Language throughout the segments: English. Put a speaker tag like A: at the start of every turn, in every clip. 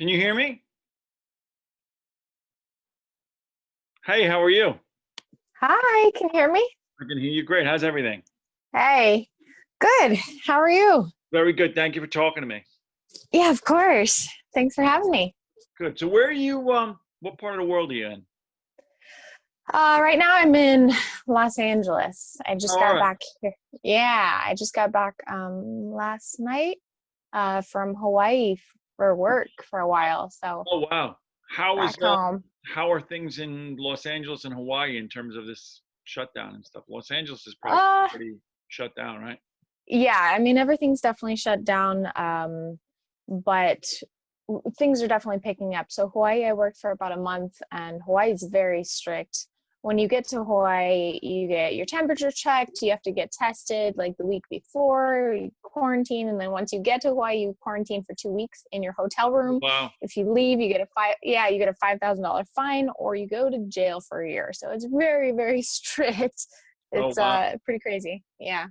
A: Can you hear me? Hey, how are you?
B: Hi, can you hear me?
A: I can hear you great. How's everything?
B: Hey, good. How are you?
A: Very good. Thank you for talking to me.
B: Yeah, of course. Thanks for having me.
A: Good. So where are you, what part of the world are you in?
B: Right now I'm in Los Angeles. I just
A: All
B: got
A: right.
B: back here. Yeah, I just got back last night from Hawaii for work for a while. So
A: Oh, wow. How is,
B: back home.
A: how are things in Los Angeles and Hawaii in terms of this shutdown and stuff? Los Angeles is probably
B: Uh
A: pretty shut down, right?
B: yeah, I mean everything's definitely shut down. But things are definitely picking up. So Hawaii, I worked for about a month, and Hawaii is very strict. When you get to Hawaii, you get your temperature checked. You have to get tested like the week before, you quarantine, and then once you get to Hawaii, you quarantine for 2 weeks in your hotel room.
A: Wow.
B: If you leave, you get a $5,000 fine, or you go to jail for a year. So it's very, very strict.
A: Oh,
B: It's
A: wow.
B: pretty crazy. Yeah.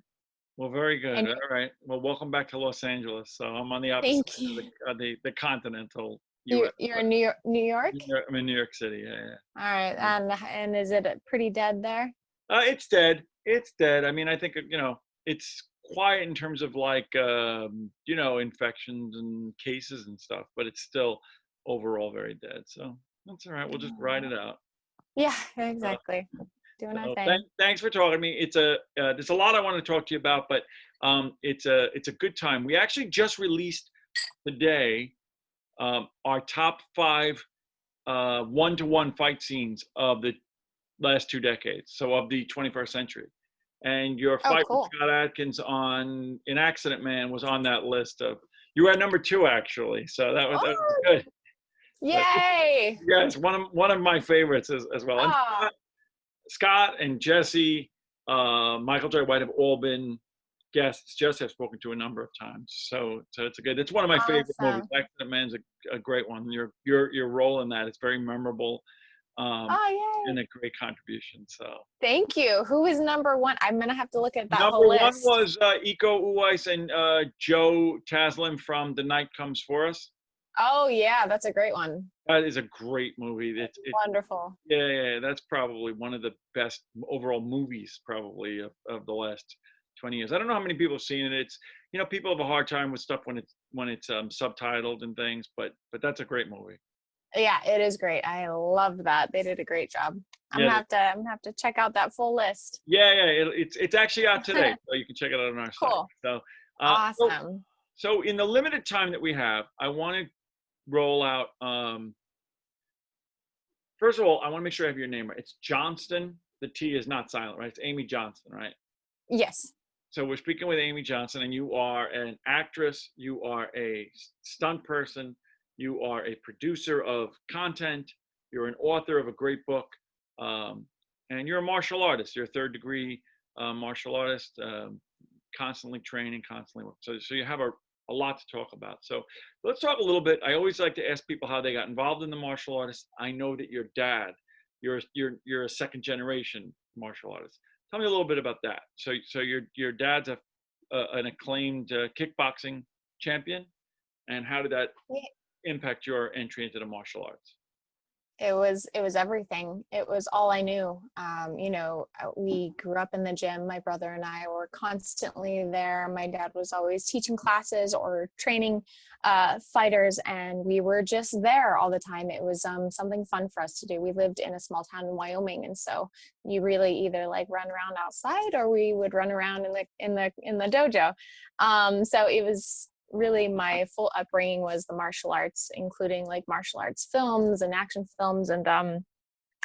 A: Well, very good.
B: And
A: All right. Well, welcome back to Los Angeles. So I'm on the opposite
B: thank
A: end of
B: you.
A: the continental
B: You're
A: U.S.,
B: you're
A: but
B: in New York, New York?
A: I'm in New York City. Yeah, yeah.
B: All right, and is it pretty dead there?
A: It's dead. It's dead. I mean, I think it's quiet in terms of like infections and cases and stuff, but it's still overall very dead. So that's all right. We'll just ride
B: Oh.
A: it out.
B: Yeah,
A: Uh,
B: exactly. Doing our
A: so
B: thing.
A: thanks for talking to me. There's a lot I want to talk to you about, but it's a good time. We actually just released today our top five one-to-one fight scenes of the last 2 decades, so of the 21st century. And your
B: Oh,
A: fight with
B: cool.
A: Scott Adkins on in Accident Man was on that list of. You were at number two actually, so that was
B: Oh,
A: good. But
B: yay.
A: yeah, it's one of my favorites as well. And
B: Ah,
A: Scott and Jesse, Michael J. White have all been guests. Jesse I've spoken to a number of times, so it's a good. It's one of my favorite movies.
B: awesome.
A: Accident Man's a great one. Your role in that is very memorable, um,
B: Oh,
A: and
B: yay.
A: a great contribution. So.
B: Thank you. Who is number one? I'm gonna have to look at that whole
A: Number one
B: list.
A: was Iko Uwais and Joe Taslim from The Night Comes For Us.
B: Oh, yeah, that's a great one.
A: That is a great movie.
B: Wonderful.
A: Yeah, that's probably one of the best overall movies probably of the last 20 years. I don't know how many people have seen it. It's people have a hard time with stuff when it's subtitled and things, but that's a great movie.
B: Yeah, it is great. I loved that. They did a great job.
A: Yeah,
B: I'm gonna have to check out that full list.
A: yeah. It's actually out today, so you can check it out on our site.
B: Cool.
A: So, uh, so
B: Awesome.
A: so in the limited time that we have, I want to roll out. First of all, I want to make sure I have your name right. It's Johnston. The T is not silent, right? It's Amy Johnston, right?
B: Yes.
A: So we're speaking with Amy Johnston, and you are an actress, you are a stunt person, you are a producer of content, you're an author of a great book, um, and you're a martial artist. You're a third degree martial artist, constantly training, constantly. So you have a lot to talk about. So let's talk a little bit. I always like to ask people how they got involved in the martial artists. I know that your dad, you're a second generation martial artist. Tell me a little bit about that. So your dad's an acclaimed kickboxing champion, and how did that impact your entry into the martial arts?
B: It was everything. It was all I knew. We grew up in the gym. My brother and I were constantly there. My dad was always teaching classes or training fighters, and we were just there all the time. It was something fun for us to do. We lived in a small town in Wyoming, and so you really either like run around outside, or we would run around in the dojo. So it was really my full upbringing was the martial arts, including like martial arts films and action films, and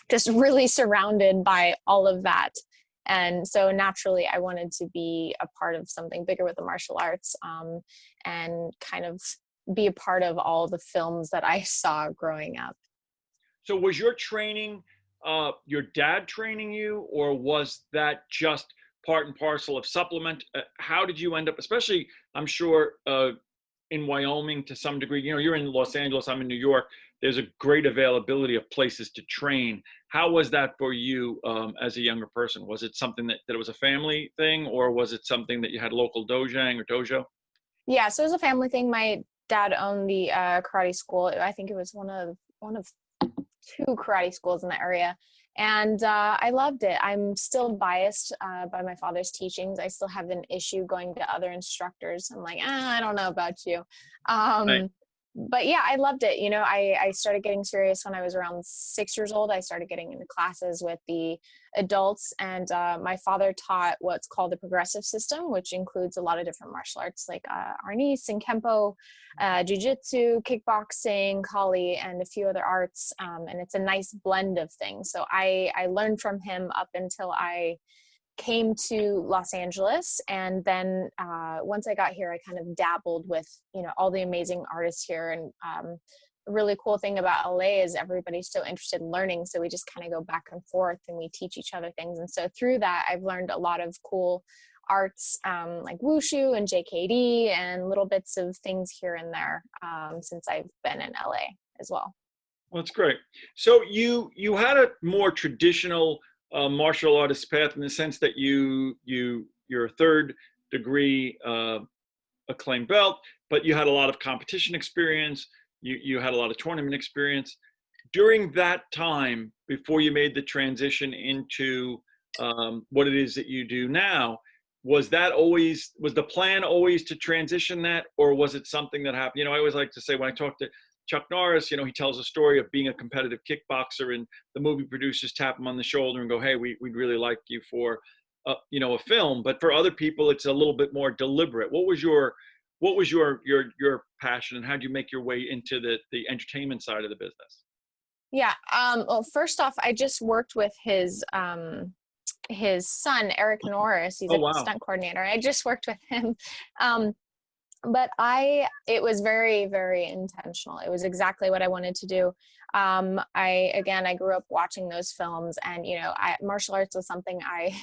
B: just really surrounded by all of that. And so naturally I wanted to be a part of something bigger with the martial arts, and kind of be a part of all the films that I saw growing up.
A: So was your training your dad training you, or was that just part and parcel of supplement? How did you end up, especially, I'm sure, in Wyoming to some degree? You're in Los Angeles, I'm in New York. There's a great availability of places to train. How was that for you as a younger person? Was it something that it was a family thing, or was it something that you had local dojang or dojo?
B: Yeah, so it was a family thing. My dad owned the karate school. I think it was one of two karate schools in the area. And I loved it. I'm still biased by my father's teachings. I still have an issue going to other instructors. I'm like, I don't know about you.
A: Right.
B: But yeah, I loved it. I started getting serious when I was around 6 years old. I started getting into classes with the adults, and my father taught what's called the progressive system, which includes a lot of different martial arts like Arnis and Kempo, jiu-jitsu, kickboxing, Kali, and a few other arts. And it's a nice blend of things. So I learned from him up until I came to Los Angeles. And then once I got here, I kind of dabbled with, all the amazing artists here. And a really cool thing about LA is everybody's so interested in learning. So we just kind of go back and forth and we teach each other things. And so through that, I've learned a lot of cool arts like wushu and JKD and little bits of things here and there since I've been in LA as well.
A: Well, that's great. So you had a more traditional martial artist path in the sense that you're a third degree acclaimed belt, but you had a lot of competition experience. You had a lot of tournament experience. During that time, before you made the transition into what it is that you do now, was the plan always to transition that, or was it something that happened? I always like to say when I talk to Chuck Norris, he tells a story of being a competitive kickboxer, and the movie producers tap him on the shoulder and go, "Hey, we'd really like you for, a film." But for other people, it's a little bit more deliberate. What was your passion, and how did you make your way into the entertainment side of the business?
B: Yeah. Well, first off, I just worked with his son, Eric Norris. He's
A: Oh,
B: a
A: wow.
B: stunt coordinator. I just worked with him. But it was very, very intentional. It was exactly what I wanted to do. I grew up watching those films, and, martial arts was something I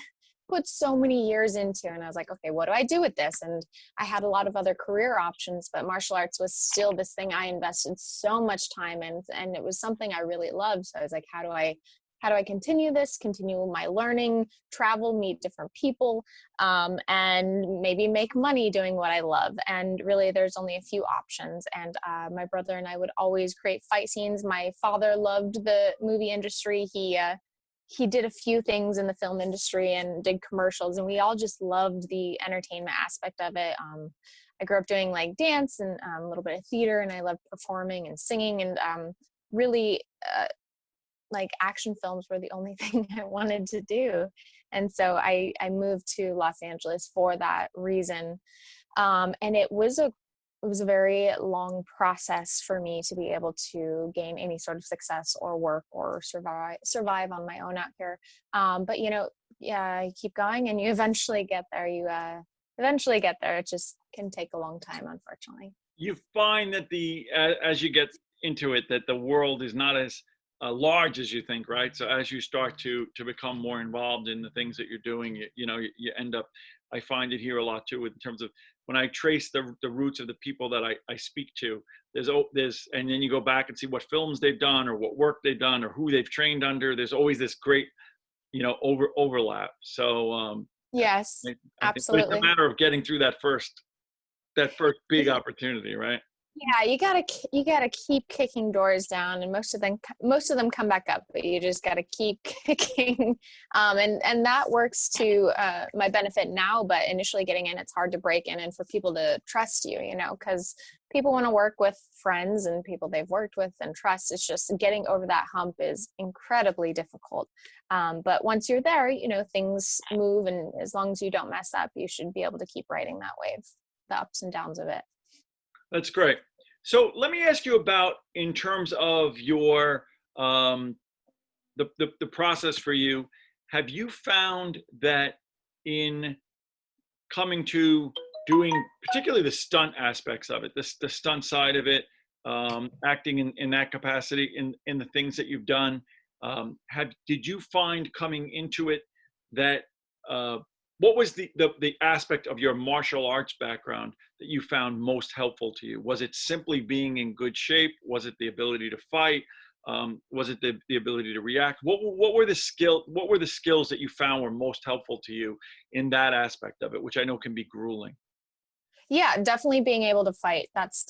B: put so many years into, and I was like, okay, what do I do with this? And I had a lot of other career options, but martial arts was still this thing I invested so much time in, and it was something I really loved. So I was like, how do I continue my learning, travel, meet different people, and maybe make money doing what I love? And really, there's only a few options. And my brother and I would always create fight scenes. My father loved the movie industry. He did a few things in the film industry and did commercials, and we all just loved the entertainment aspect of it. I grew up doing like dance and a little bit of theater, and I loved performing and singing, and really like action films were the only thing I wanted to do. And so I moved to Los Angeles for that reason. And it was a very long process for me to be able to gain any sort of success or work or survive on my own out here. But yeah, you keep going and you eventually get there. It just can take a long time, unfortunately.
A: You find that as you get into it, that the world is not as large as you think, right? So as you start to become more involved in the things that you're doing, you end up. I find it here a lot too, in terms of when I trace the roots of the people that I speak to. There's, and then you go back and see what films they've done or what work they've done or who they've trained under. There's always this great, overlap. So
B: Yes,
A: I think, but it's a
B: absolutely.
A: matter of getting through that first big opportunity, right?
B: Yeah, you gotta keep kicking doors down, and most of them come back up, but you just gotta keep kicking. And that works to my benefit now. But initially getting in, it's hard to break in and for people to trust you, because people want to work with friends and people they've worked with and trust. It's just getting over that hump is incredibly difficult. But once you're there, things move, and as long as you don't mess up, you should be able to keep riding that wave, the ups and downs of it.
A: That's great. So let me ask you about, in terms of your the process for you. Have you found that in coming to doing particularly the stunt aspects of it, the stunt side of it, acting in that capacity, in the things that you've done, did you find coming into it that what was the aspect of your martial arts background that you found most helpful to you? Was it simply being in good shape? Was it the ability to fight? Was it the ability to react? What were the skills that you found were most helpful to you in that aspect of it, which I know can be grueling?
B: Yeah, definitely being able to fight. That's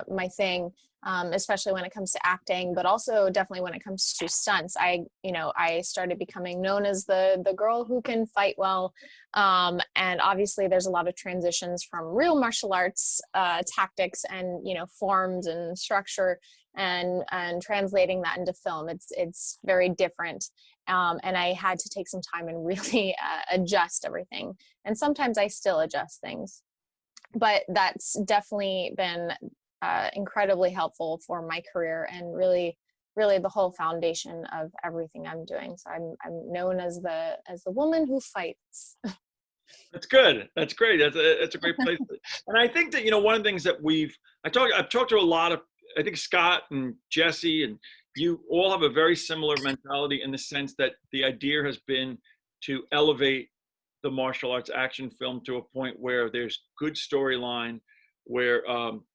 B: my thing, especially when it comes to acting, but also definitely when it comes to stunts. I started becoming known as the girl who can fight well, and obviously there's a lot of transitions from real martial arts tactics and forms and structure, and translating that into film. It's very different, and I had to take some time and really adjust everything. And sometimes I still adjust things, but that's definitely been incredibly helpful for my career, and really the whole foundation of everything I'm doing. So I'm known as the woman who fights.
A: That's good. That's great. That's a great place. And I think that, one of the things that I've talked to a lot of, I think Scott and Jesse and you all have a very similar mentality, in the sense that the idea has been to elevate the martial arts action film to a point where there's good storyline, where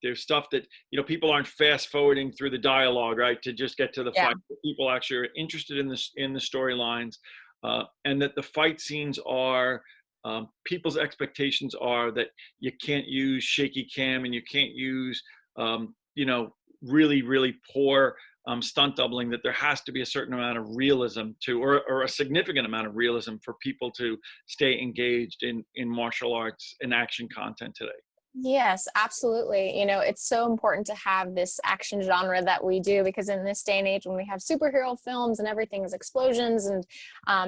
A: there's stuff that people aren't fast forwarding through the dialogue, right, to just get to the
B: Yeah.
A: fight. People actually are interested in the storylines, and that the fight scenes are, people's expectations are that you can't use shaky cam, and you can't use really really poor stunt doubling, that there has to be a certain amount of realism to, or a significant amount of realism, for people to stay engaged in martial arts and action content today.
B: Yes, absolutely. It's so important to have this action genre that we do, because in this day and age, when we have superhero films and everything is explosions, and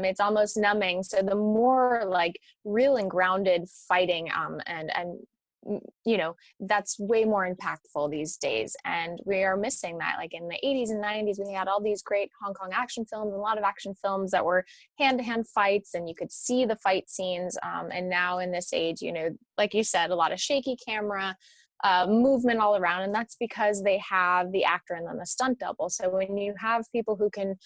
B: it's almost numbing. So the more like real and grounded fighting, and that's way more impactful these days, and we are missing that. Like in the 80s and 90s, we had all these great Hong Kong action films, a lot of action films that were hand-to-hand fights, and you could see the fight scenes, and now in this age, like you said, a lot of shaky camera, movement all around, and that's because they have the actor and then the stunt double. So when you have people who can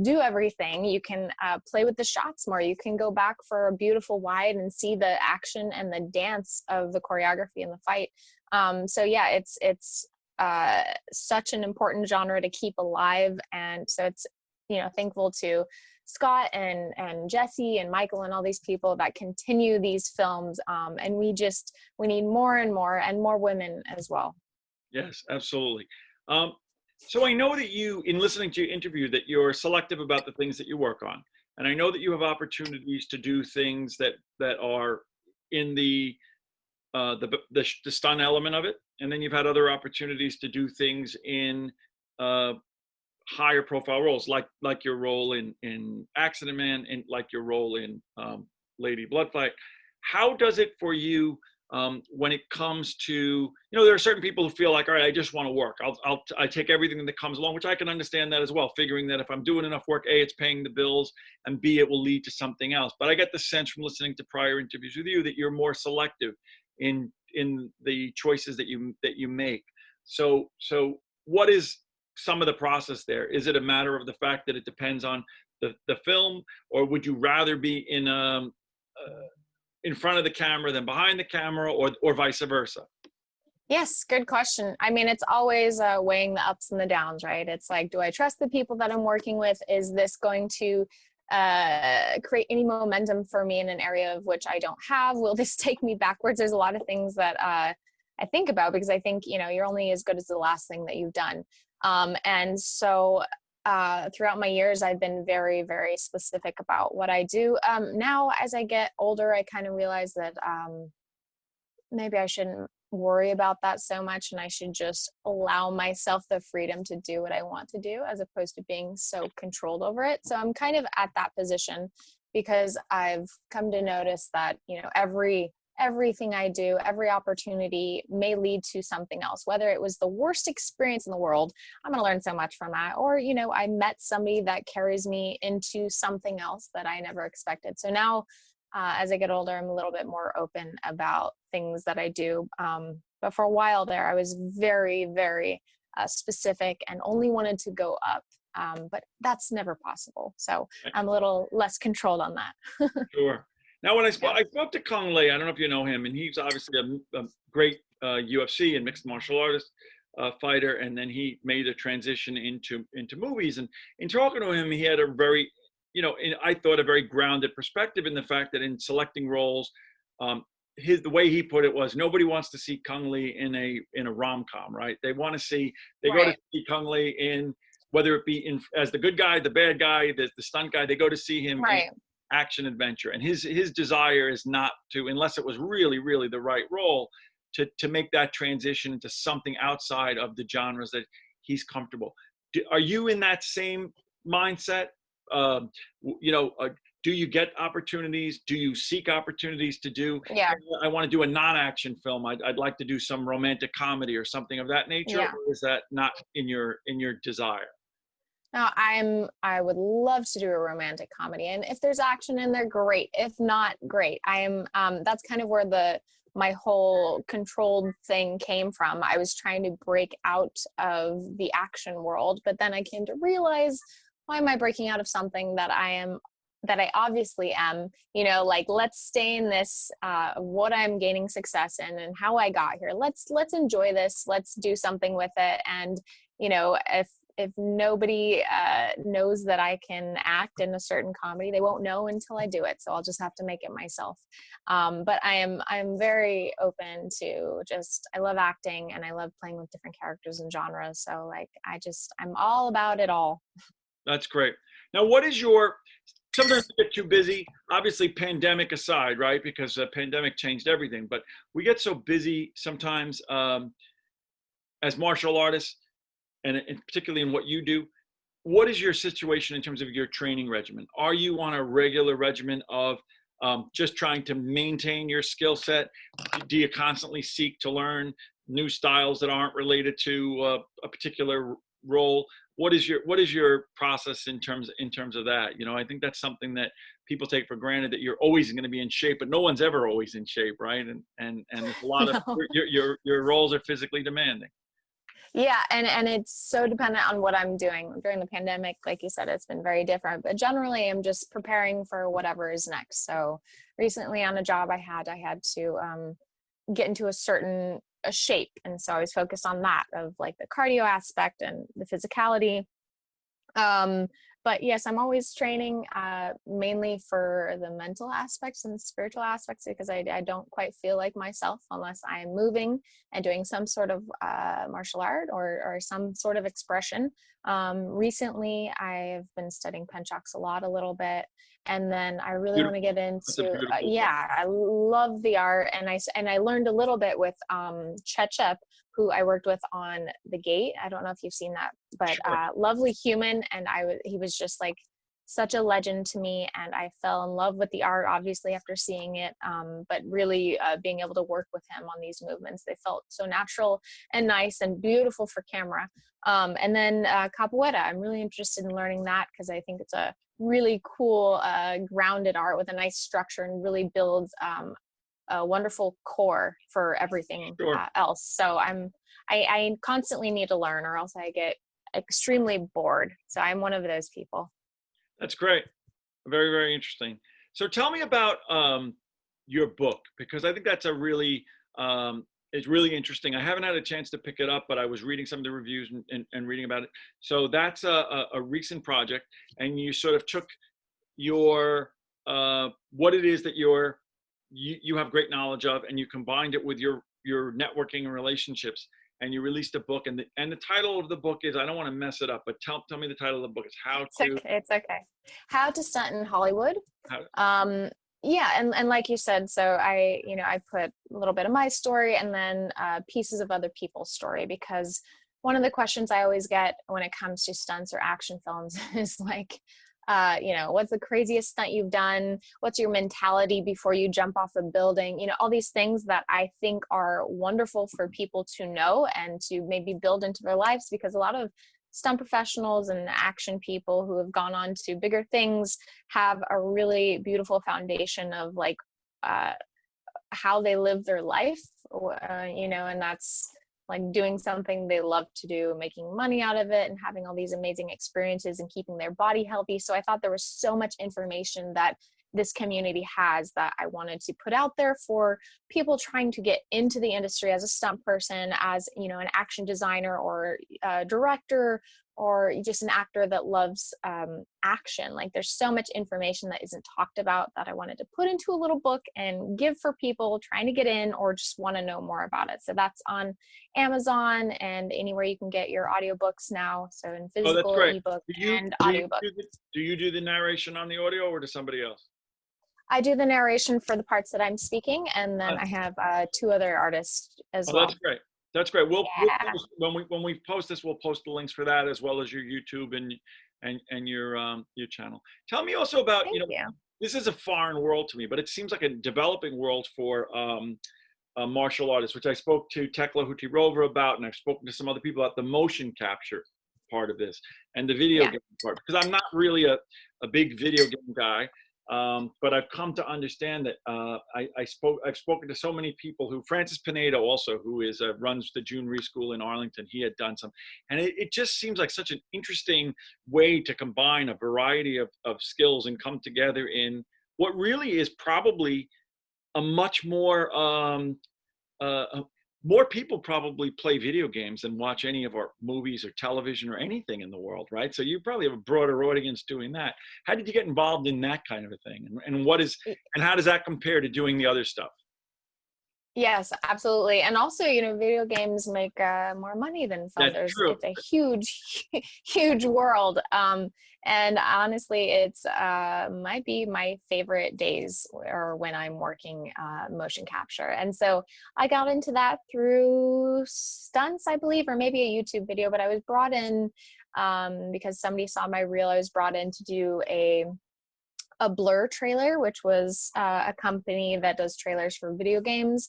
B: do everything, you can play with the shots more. You can go back for a beautiful wide and see the action and the dance of the choreography and the fight. So yeah, it's such an important genre to keep alive, and so it's thankful to Scott and Jesse and Michael and all these people that continue these films, and we need more and more women as well.
A: Yes, absolutely. So I know that you, in listening to your interview, that you're selective about the things that you work on, and I know that you have opportunities to do things that are in the stunt element of it, and then you've had other opportunities to do things in higher profile roles, like your role in Accident Man, and like your role in Lady Bloodfight. How does it for you, when it comes to, there are certain people who feel like, all right, I just want to work. I take everything that comes along, which I can understand that as well, figuring that if I'm doing enough work, A, it's paying the bills, and B, it will lead to something else. But I get the sense from listening to prior interviews with you that you're more selective in the choices that you make. So what is some of the process there? Is it a matter of the fact that it depends on the film, or would you rather be in front of the camera than behind the camera, or vice versa?
B: Yes, good question. I mean, it's always weighing the ups and the downs, right? It's like, do I trust the people that I'm working with? Is this going to create any momentum for me in an area of which I don't have? Will this take me backwards? There's a lot of things that I think about, because I think, you're only as good as the last thing that you've done. And so throughout my years, I've been very, very specific about what I do. Now, as I get older, I kind of realize that maybe I shouldn't worry about that so much, and I should just allow myself the freedom to do what I want to do, as opposed to being so controlled over it. So I'm kind of at that position, because I've come to notice that, everything I do, every opportunity may lead to something else. Whether it was the worst experience in the world, I'm going to learn so much from that. Or, I met somebody that carries me into something else that I never expected. So now, as I get older, I'm a little bit more open about things that I do. But for a while there, I was very, very specific and only wanted to go up. But that's never possible. So I'm a little less controlled on that.
A: Sure. Now, when I
B: Yeah.
A: spoke to Kung Lei, I don't know if you know him, and he's obviously a great UFC and mixed martial artist fighter, and then he made a transition into movies. And in talking to him, he had a very, I thought, a very grounded perspective in the fact that in selecting roles, the way he put it was, nobody wants to see Kung Lee in a rom-com, right? They want to see, they go to
B: Right.
A: see Kung Lee in, whether it be in as the good guy, the bad guy, the stunt guy, they go to see him in
B: Right.
A: action adventure. And his desire is not to, unless it was really, really the right role, to make that transition into something outside of the genres that he's comfortable. Are you in that same mindset? Um, you know, do you get opportunities? Do you seek opportunities to do,
B: Yeah.
A: "Hey, I want to do a non-action film. I'd like to do some romantic comedy or something of that nature,"
B: Yeah.
A: or is that not in your desire?
B: No, I would love to do a romantic comedy. And if there's action in there, great. If not, great. I am that's kind of where my whole controlled thing came from. I was trying to break out of the action world, but then I came to realize, why am I breaking out of something that I obviously am, like, let's stay in this, what I'm gaining success in and how I got here. Let's enjoy this. Let's do something with it. And, if nobody knows that I can act in a certain comedy, they won't know until I do it. So I'll just have to make it myself. But I'm very open to I love acting and I love playing with different characters and genres. So like, I'm all about it all.
A: That's great. Now, what is your, sometimes we get too busy, obviously pandemic aside, right? Because the pandemic changed everything, but we get so busy sometimes as martial artists, and particularly in what you do. What is your situation in terms of your training regimen? Are you on a regular regimen of just trying to maintain your skill set? Do you constantly seek to learn new styles that aren't related to a particular role? What is your process in terms of that? I think that's something that people take for granted, that you're always going to be in shape, but no one's ever always in shape, right? And there's a lot of
B: No.
A: your roles are physically demanding.
B: Yeah, and it's so dependent on what I'm doing. During the pandemic, like you said, it's been very different. But generally, I'm just preparing for whatever is next. So recently, on a job I had to get into a shape, and so I was focused on that, of like the cardio aspect and the physicality. Um, but yes, I'm always training, mainly for the mental aspects and spiritual aspects, because I don't quite feel like myself unless I am moving and doing some sort of martial art or some sort of expression. Recently, I've been studying penchaks a little bit. And then I really want to
A: Beautiful.
B: get
A: That's a
B: into,
A: beautiful book.
B: yeah, I love the art. And I learned a little bit with Chechep, who I worked with on The Gate. I don't know if you've seen that, but
A: Sure.
B: lovely human. And he was just like such a legend to me. And I fell in love with the art, obviously, after seeing it. But really being able to work with him on these movements, they felt so natural and nice and beautiful for camera. And then capoeira, I'm really interested in learning that, because I think it's a really cool, grounded art with a nice structure, and really builds a wonderful core for everything
A: Sure.
B: else. So I constantly need to learn, or else I get extremely bored. So I'm one of those people.
A: That's great. Very, very interesting. So tell me about your book, because I think that's it's really interesting. I haven't had a chance to pick it up, but I was reading some of the reviews and reading about it. So that's a recent project, and you sort of took your what it is that you have great knowledge of, and you combined it with your networking and relationships, and you released a book. And the title of the book is, I don't want to mess it up, but tell me the title of the book. It's how
B: It's
A: to
B: okay. It's okay. How to stunt in Hollywood.
A: how
B: Um, yeah, and like you said, so I put a little bit of my story, and then pieces of other people's story, because one of the questions I always get when it comes to stunts or action films is like, what's the craziest stunt you've done? What's your mentality before you jump off a building? All these things that I think are wonderful for people to know and to maybe build into their lives, because a lot of stunt professionals and action people who have gone on to bigger things have a really beautiful foundation of like uh, how they live their life, and that's like doing something they love to do, making money out of it, and having all these amazing experiences and keeping their body healthy. So I thought there was so much information that this community has that I wanted to put out there for people trying to get into the industry as a stunt person, as an action designer or director, or just an actor that loves action. Like there's so much information that isn't talked about that I wanted to put into a little book and give for people trying to get in or just want to know more about it. So that's on Amazon and anywhere you can get your audiobooks now. So in
A: Oh, that's
B: physical,
A: great.
B: ebook,
A: Do you
B: and
A: do you
B: audiobook.
A: do you do the narration on the audio, or does somebody else?
B: I do the narration for the parts that I'm speaking, and then
A: Uh,
B: I have 2 other artists as
A: Oh,
B: well.
A: that's great. That's great. We'll
B: Yeah,
A: post, when we post this, we'll post the links for that, as well as your YouTube and your channel. Tell me also about,
B: thank you.
A: this is a foreign world to me, but it seems like a developing world for martial artists, which I spoke to Tekla Hutirova about, and I've spoken to some other people about the motion capture part of this and the video
B: Yeah.
A: game part, because I'm not really a big video game guy. But I've come to understand that I've spoken to so many people who, Francis Pineda also, who is runs the June Ree School in Arlington, he had done some, and it just seems like such an interesting way to combine a variety of skills and come together in what really is probably a much more people probably play video games than watch any of our movies or television or anything in the world, right? So you probably have a broader audience doing that. How did you get involved in that kind of a thing? And how does that compare to doing the other stuff?
B: Yes, absolutely. And also, video games make more money than film.
A: That's true.
B: It's a huge, huge world. And honestly, it's might be my favorite days or when I'm working motion capture. And so I got into that through Stunts, I believe, or maybe a YouTube video. But I was brought in because somebody saw my reel. I was brought in to do a Blur trailer, which was a company that does trailers for video games.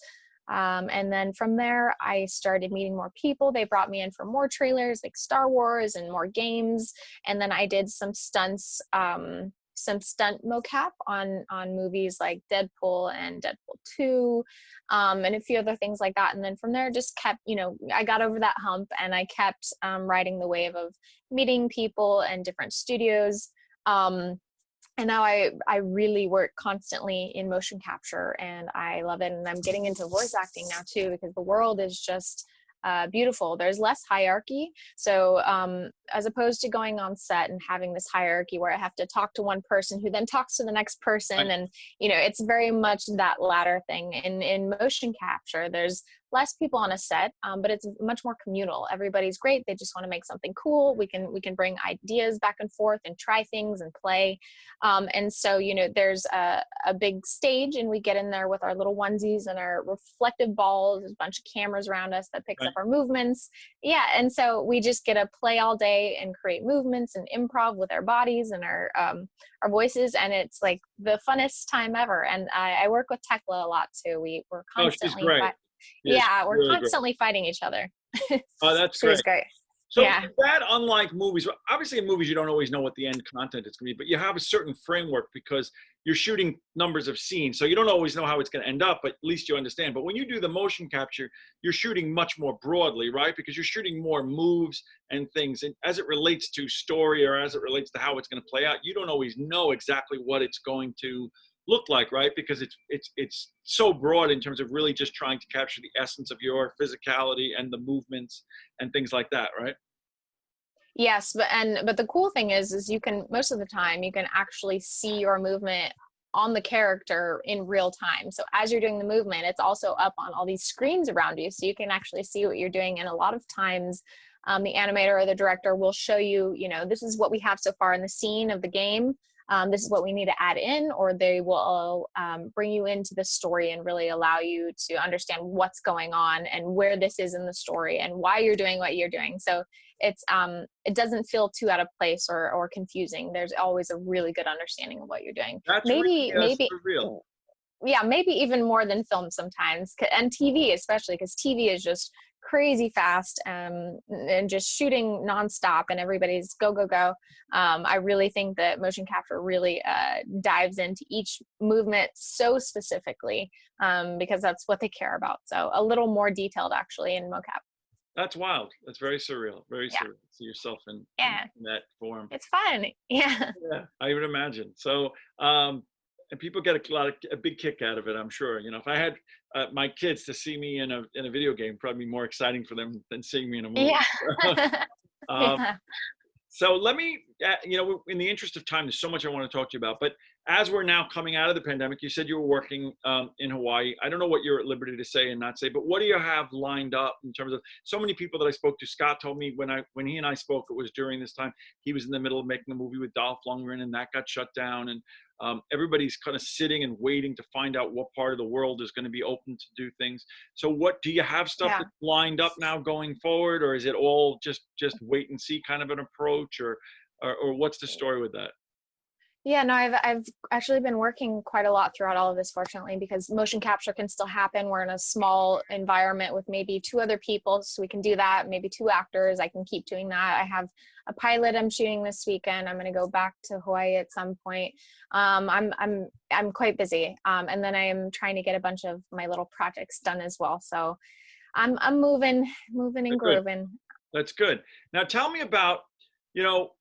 B: And then from there, I started meeting more people. They brought me in for more trailers like Star Wars and more games. And then I did some stunts, some stunt mocap on movies like Deadpool and Deadpool 2, and a few other things like that. And then from there, just kept, I got over that hump and I kept riding the wave of meeting people and different studios. And now I really work constantly in motion capture and I love it. And I'm getting into voice acting now too, because the world is just beautiful. There's less hierarchy. So as opposed to going on set and having this hierarchy where I have to talk to one person who then talks to the next person. And, it's very much that latter thing. In motion capture, there's less people on a set, but it's much more communal. Everybody's great. They just want to make something cool. We can bring ideas back and forth and try things and play. And so, there's a big stage and we get in there with our little onesies and our reflective balls. There's a bunch of cameras around us that picks up our movements. Yeah. And so we just get to play all day and create movements and improv with our bodies and our voices. And it's like the funnest time ever. And I work with Tekla a lot too. We're constantly,
A: Oh, she's great. Yeah,
B: we're
A: really
B: constantly fighting each other.
A: Oh, that's
B: She
A: great.
B: was great.
A: So
B: Yeah.
A: is that, unlike movies, obviously in movies you don't always know what the end content is going to be, but you have a certain framework because you're shooting numbers of scenes. So you don't always know how it's going to end up, but at least you understand. But when you do the motion capture, you're shooting much more broadly, right? Because you're shooting more moves and things. And as it relates to story or as it relates to how it's going to play out, you don't always know exactly what it's going to look like, right? Because it's so broad in terms of really just trying to capture the essence of your physicality and the movements and things like that, right?
B: Yes, but the cool thing is you can, most of the time you can actually see your movement on the character in real time. So as you're doing the movement, it's also up on all these screens around you, so you can actually see what you're doing. And a lot of times the animator or the director will show you, this is what we have so far in the scene of the game. This is what we need to add in, or they will bring you into the story and really allow you to understand what's going on and where this is in the story and why you're doing what you're doing. So it's it doesn't feel too out of place or confusing. There's always a really good understanding of what you're doing.
A: That's
B: Maybe
A: for real.
B: Yeah, maybe even more than film sometimes, and TV especially, because TV is just crazy fast and just shooting nonstop and everybody's go go go. I really think that motion capture really dives into each movement so specifically because that's what they care about. So a little more detailed actually in mocap.
A: That's wild. That's very surreal. Very
B: Yeah.
A: surreal. See yourself in that form.
B: It's fun. Yeah.
A: Yeah, I would imagine. So, and people get a big kick out of it, I'm sure. If I had my kids to see me in a video game, probably be more exciting for them than seeing me in a movie.
B: Yeah.
A: um,
B: Yeah.
A: So let me, in the interest of time, there's so much I want to talk to you about. But as we're now coming out of the pandemic, you said you were working in Hawaii. I don't know what you're at liberty to say and not say, but what do you have lined up in terms of so many people that I spoke to? Scott told me when he and I spoke, it was during this time he was in the middle of making a movie with Dolph Lundgren, and that got shut down. And everybody's kind of sitting and waiting to find out what part of the world is going to be open to do things. So what do you have stuff
B: Yeah.
A: that's lined up now going forward, or is it all just wait and see kind of an approach, or what's the story with that?
B: Yeah, no, I've actually been working quite a lot throughout all of this, fortunately, because motion capture can still happen. We're in a small environment with maybe two other people, so we can do that. Maybe two actors. I can keep doing that. I have a pilot I'm shooting this weekend. I'm going to go back to Hawaii at some point. I'm quite busy, and then I am trying to get a bunch of my little projects done as well. So I'm moving and
A: Good.
B: grooving.
A: That's good. Now tell me about, you know,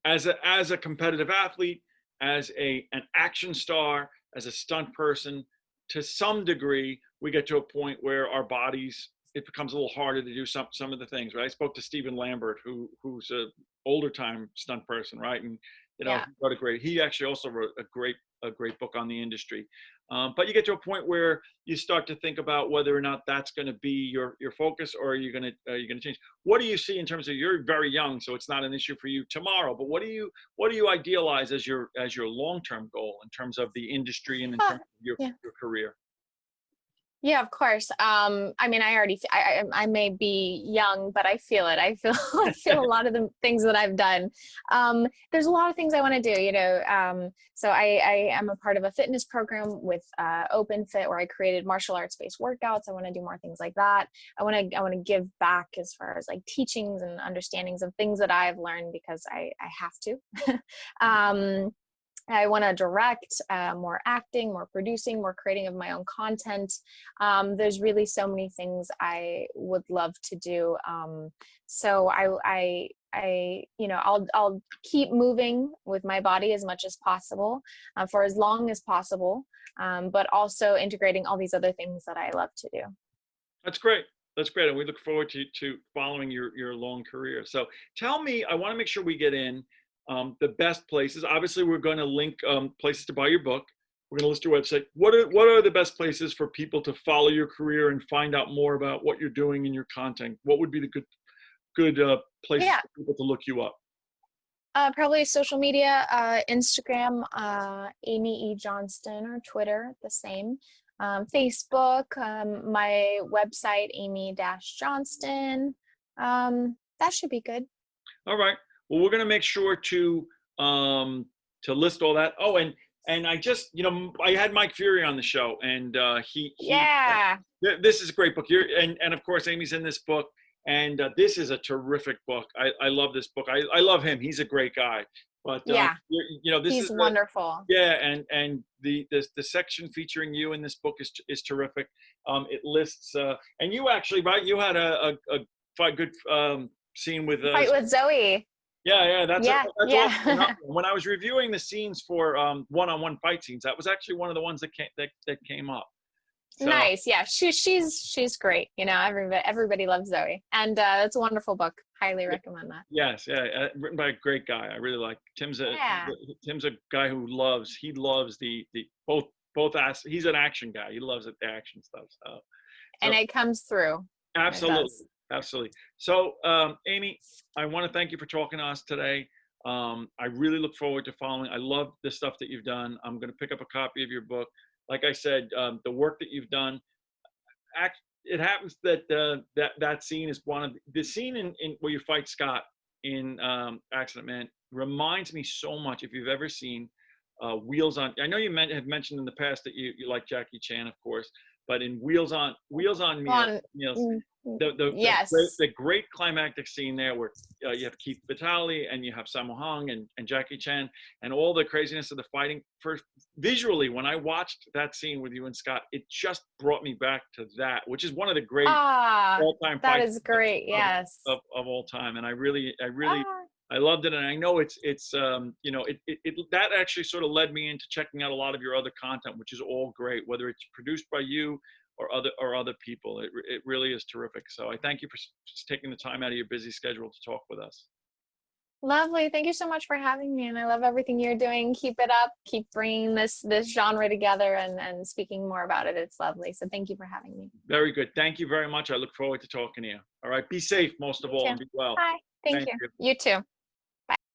A: as a competitive athlete, as an action star, as a stunt person, to some degree, we get to a point where our bodies, it becomes a little harder to do some of the things, right? I spoke to Stephen Lambert, who's a older time stunt person, right? And
B: Yeah.
A: he wrote he actually also wrote a great book on the industry. But you get to a point where you start to think about whether or not that's going to be your focus, or are you going to change. What do you see in terms of, you're very young, so it's not an issue for you tomorrow, but what do you idealize as your long-term goal in terms of the industry and in terms of
B: Yeah.
A: your career?
B: Yeah, of course. I mean, I may be young, but I feel it. I feel I feel a lot of the things that I've done. There's a lot of things I want to do, so I am a part of a fitness program with Open Fit, where I created martial arts based workouts. I want to do more things like that. I want to give back as far as like teachings and understandings of things that I've learned, because I have to. I want to direct, more acting, more producing, more creating of my own content. There's really so many things I would love to do. So I'll keep moving with my body as much as possible, for as long as possible, but also integrating all these other things that I love to do.
A: That's great. That's great. And we look forward to following your long career. So tell me, I want to make sure we get in the best places. Obviously, we're going to link places to buy your book. We're going to list your website. What are the best places for people to follow your career and find out more about what you're doing in your content? What would be the good places
B: Yeah.
A: for people to look you up?
B: Probably social media, Instagram, Amy E. Johnston, or Twitter, the same. Facebook, my website, Amy-Johnston. That should be good.
A: All right. Well, we're going to make sure to list all that. Oh, and I just, I had Mike Fury on the show, and
B: Yeah.
A: this is a great book. And of course, Amy's in this book, and this is a terrific book. I love this book. I love him. He's a great guy. But
B: Yeah.
A: this
B: He's
A: is
B: wonderful.
A: yeah, and the section featuring you in this book is terrific. It lists and you actually, right, you had a quite good scene with
B: Fight with Zoe.
A: yeah, that's
B: Yeah.
A: that's
B: Yeah.
A: awesome. When I was reviewing the scenes for one-on-one fight scenes, that was actually one of the ones that came up. So
B: Nice. Yeah. She's great. Everybody loves Zoe, and it's a wonderful book. Highly recommend that.
A: yes, yeah, written by a great guy. I really like Tim's
B: Yeah.
A: Tim's a guy who loves the both he's an action guy. He loves the action stuff.
B: And
A: So
B: it comes through. It
A: absolutely,
B: does.
A: absolutely. So Amy, I want to thank you for talking to us today. I really look forward to following. I love the stuff that you've done. I'm going to pick up a copy of your book. Like I said, the work that you've done. It happens that that scene is one of the scene in where you fight Scott in Accident Man reminds me so much. If you've ever seen Wheels on, I know you have mentioned in the past that you like Jackie Chan, of course, but in Wheels on Meals,
B: Mm, yes.
A: the great climactic scene there where you have Keith Vitale and you have Sammo Hung and Jackie Chan and all the craziness of the fighting. First, visually, when I watched that scene with you and Scott, it just brought me back to that, which is one of the great all-time
B: That
A: fights
B: is great.
A: of,
B: Yes.
A: of all time. And I really
B: Ah,
A: I loved it, and I know it's that actually sort of led me into checking out a lot of your other content, which is all great, whether it's produced by you or other people. It really is terrific. So I thank you for taking the time out of your busy schedule to talk with us.
B: Lovely. Thank you so much for having me, and I love everything you're doing. Keep it up. Keep bringing this genre together and speaking more about it. It's lovely. So thank you for having me.
A: Very good. Thank you very much. I look forward to talking to you. All right. Be safe most of
B: You
A: all
B: too.
A: and be well.
B: Bye. Thank
A: Thank
B: you.
A: you.
B: You too.